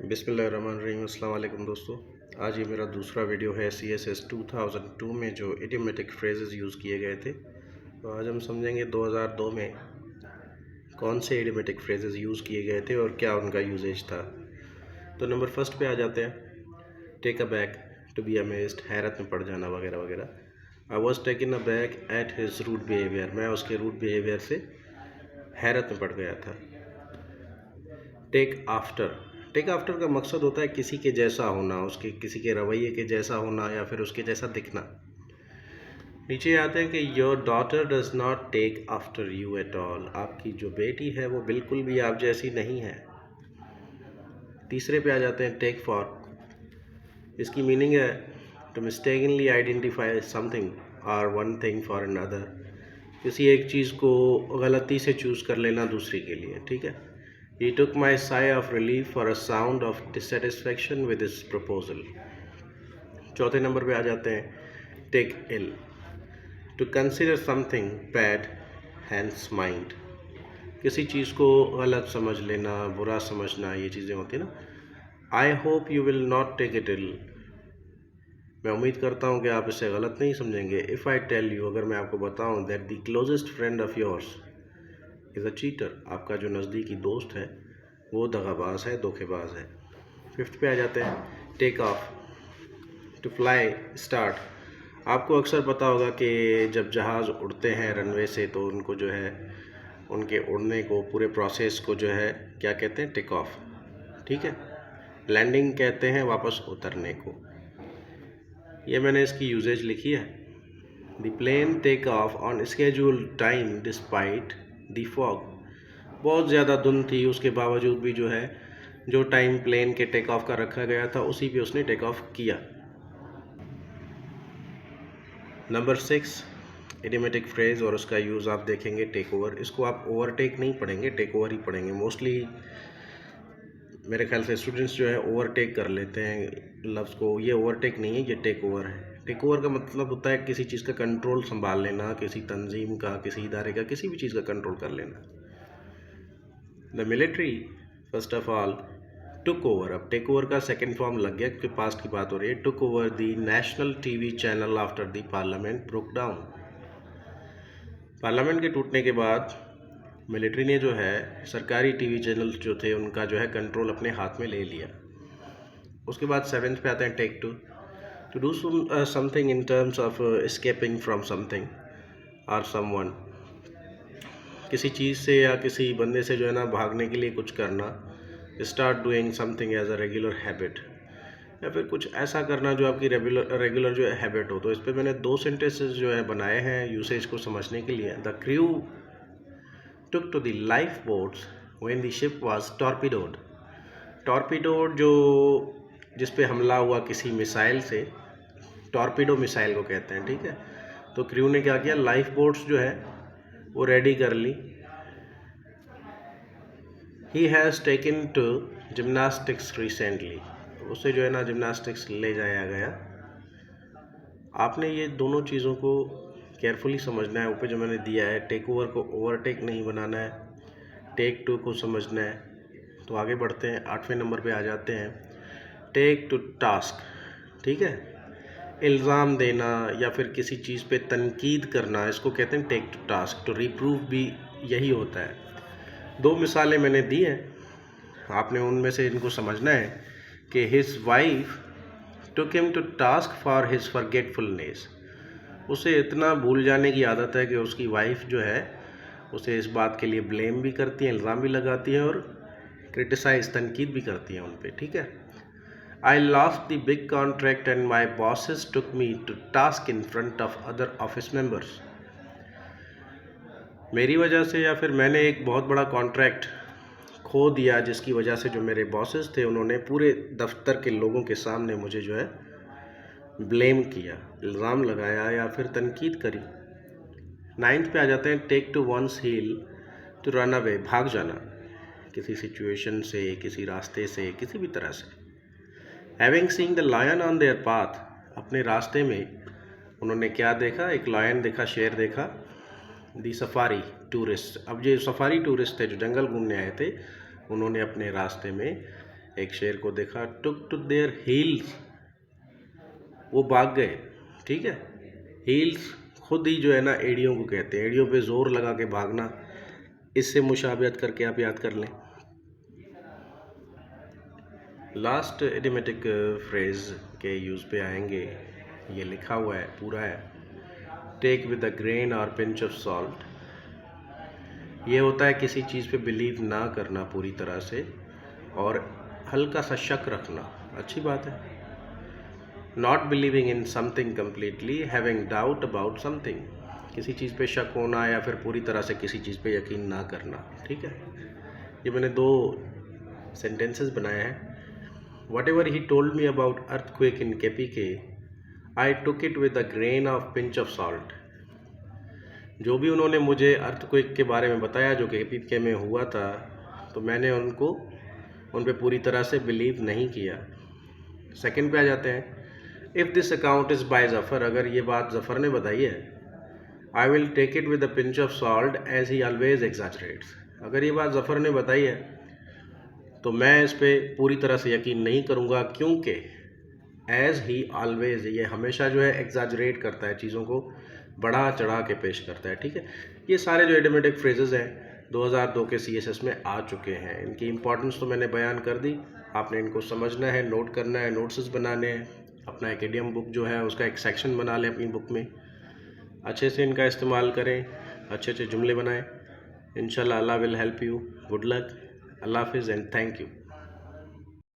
बिस्मिल्लाहिर्रहमानिर्रहीम। अस्सलाम वालेकुम दोस्तों। आज ये मेरा दूसरा वीडियो है CSS 2002 में जो इडियोमेटिक फ्रेजेस यूज़ किए गए थे। तो आज हम समझेंगे 2002 में कौन से इडियोमेटिक फ्रेजेस यूज़ किए गए थे और क्या उनका यूजेज था। तो नंबर फर्स्ट पे आ जाते हैं। Take aback, to be amazed, हैरत में पड़ जाना वगैरह वगैरह। I was taken aback at his rude behaviour, मैं उसके रूट बिहेवियर से हैरत में पड़ गया था। टेक आफ्टर, टेक आफ्टर का मकसद होता है किसी के जैसा होना, उसके किसी के रवैये के जैसा होना या फिर उसके जैसा दिखना। नीचे आते हैं कि your daughter does not take after you at all, आपकी जो बेटी है वो बिल्कुल भी आप जैसी नहीं है। तीसरे पे आ जाते हैं टेक फॉर, इसकी मीनिंग है टू मिस्टेकनली आइडेंटिफाई समथिंग और वन थिंग फॉर अनदर, किसी एक चीज़ को गलती से चूज़ कर लेना दूसरी के लिए, ठीक है। He took my sigh of relief for a sound of dissatisfaction with his proposal. चौथे नंबर पे आ जाते हैं take ill, to consider something bad one's mind, किसी चीज़ को गलत समझ लेना, बुरा समझना, ये चीज़ें होती हैं ना। I hope you will not take it ill, मैं उम्मीद करता हूँ कि आप इसे गलत नहीं समझेंगे। इफ़ आई टेल यू, अगर मैं आपको बताऊँ that the closest friend of yours is a cheater, आपका जो नज़दीकी दोस्त है वो दगाबाज है, धोखेबाज है। फिफ्थ पे आ जाते हैं take off, to fly start, आपको अक्सर पता होगा कि जब जहाज़ उड़ते हैं रनवे से तो उनको जो है उनके उड़ने को, पूरे प्रोसेस को जो है क्या कहते हैं, टेक ऑफ, ठीक है। लैंडिंग कहते हैं वापस उतरने को। ये मैंने इसकी यूजेज लिखी है। The plane take off on schedule time despite the fog, बहुत ज़्यादा धुंध थी, उसके बावजूद भी जो है जो टाइम प्लेन के टेक ऑफ का रखा गया था उसी पे उसने टेक ऑफ किया। नंबर 6 इडियोमेटिक फ्रेज और उसका यूज़ आप देखेंगे टेक ओवर, इसको आप ओवरटेक नहीं पढ़ेंगे, टेक ओवर ही पढ़ेंगे। मोस्टली मेरे ख्याल से स्टूडेंट्स जो है ओवरटेक कर लेते हैं लफ्ज़ को, ये ओवरटेक नहीं है, ये टेक ओवर है। टेक ओवर का मतलब होता है किसी चीज़ का कंट्रोल संभाल लेना, किसी तंजीम का, किसी इदारे का, किसी भी चीज़ का कंट्रोल कर लेना। The military first of all took over, अब टेक ओवर का सेकेंड फॉर्म लग गया क्योंकि पास्ट की बात हो रही है। Took over the national TV channel after the parliament broke down, parliament के टूटने के बाद मिलिट्री ने जो है सरकारी टीवी चैनल जो थे उनका जो है कंट्रोल अपने हाथ में ले लिया। उसके बाद सेवेंथ पे आते हैं take to do something in terms of escaping from something और समवन, किसी चीज़ से या किसी बंदे से जो है ना भागने के लिए कुछ करना। Start doing something as a regular habit, या फिर कुछ ऐसा करना जो आपकी रेगुलर जो है हैबिट हो। तो इस पर मैंने 2 सेंटेंसेस जो है बनाए हैं यूसेज को समझने के लिए। The crew took to the life boats when the ship was torpedoed, torpedoed जो जिस पे हमला हुआ किसी मिसाइल से, टॉर्पीडो मिसाइल को कहते हैं, ठीक है। तो क्रू ने क्या किया, लाइफ बोट्स जो है वो रेडी कर ली। He has taken to gymnastics recently, उसे जो है ना जिमनास्टिक्स ले जाया गया। आपने ये दोनों चीज़ों को केयरफुली समझना है। ऊपर जो मैंने दिया है, टेक ओवर को ओवरटेक नहीं बनाना है, टेक टू को समझना है। तो आगे बढ़ते हैं, 8वें नंबर पे आ जाते हैं टेक टू टास्क, ठीक है। इल्ज़ाम देना या फिर किसी चीज़ पे तनकीद करना, इसको कहते हैं टेक टू टास्क। तो रिप्रूव भी यही होता है। 2 मिसालें मैंने दी हैं, आपने उनमें से इनको समझना है कि his wife took him to task for his forgetfulness, उसे इतना भूल जाने की आदत है कि उसकी वाइफ जो है उसे इस बात के लिए ब्लेम भी करती हैं, इल्ज़ाम भी लगाती हैं और क्रिटिसाइज, तनकीद भी करती हैं उन पर, ठीक है। I lost the big contract and my bosses took me to task in front of other office members, मेरी वजह से या फिर मैंने एक बहुत बड़ा कॉन्ट्रैक्ट खो दिया जिसकी वजह से जो मेरे बॉसेस थे उन्होंने पूरे दफ्तर के लोगों के सामने मुझे जो है ब्लेम किया, इल्ज़ाम लगाया या फिर तनकीद करी। 9th पे आ जाते हैं take to one's heel to run away, भाग जाना किसी सिचुएशन से, किसी रास्ते से, किसी भी तरह से। Having seen the lion on their path, अपने रास्ते में उन्होंने क्या देखा, एक लायन देखा, शेर देखा। दी सफारी टूरिस्ट, अब ये सफारी टूरिस्ट थे जो जंगल घूमने आए थे, उन्होंने अपने रास्ते में एक शेर को देखा, टुक टू देयर हील्स, वो भाग गए। ठीक है, हील्स खुद ही जो है ना एड़ियों को कहते हैं, एड़ियों पे जोर लगा के भागना। इससे मुशाबियत करके आप याद कर लें। लास्ट इडियोमेटिक फ्रेज के यूज़ पे आएंगे। ये लिखा हुआ है, पूरा है, टेक विद अ ग्रेन और पिंच ऑफ सॉल्ट। ये होता है किसी चीज़ पे बिलीव ना करना पूरी तरह से और हल्का सा शक रखना, अच्छी बात है। Not believing in something completely, having doubt about something, किसी चीज़ पे शक होना या फिर पूरी तरह से किसी चीज़ पे यकीन ना करना। ठीक है, ये मैंने 2 सेंटेंसेस बनाए हैं। Whatever he told me about earthquake in KPK, I took it with a grain of pinch of salt. जो भी उन्होंने मुझे अर्थक्वेक के बारे में बताया जो KPK में हुआ था, तो मैंने उन पे पूरी तरह से बिलीव नहीं किया। सेकंड पे आ जाते हैं। If this account is by Zafar, अगर ये बात जफ़र ने बताई है, I will take it with a pinch of salt as he always exaggerates. अगर ये बात जफ़र ने बताई है तो मैं इस पे पूरी तरह से यकीन नहीं करूँगा, क्योंकि एज़ ही ऑलवेज, ये हमेशा जो है एग्जैजरेट करता है, चीज़ों को बढ़ा चढ़ा के पेश करता है। ठीक है, ये सारे जो इडियोमेटिक फ्रेजेस हैं 2002 के CSS में आ चुके हैं। इनकी इंपॉर्टेंस तो मैंने बयान कर दी, आपने इनको समझना है, नोट करना है, नोट्स बनाने हैं, अपना एक इडियम बुक जो है उसका एक सेक्शन बना लें अपनी बुक में, अच्छे से इनका इस्तेमाल करें, अच्छे अच्छे जुमले बनाएं। इंशाल्लाह Allah will help you. Good luck, Allah हाफिज़ एंड थैंक यू।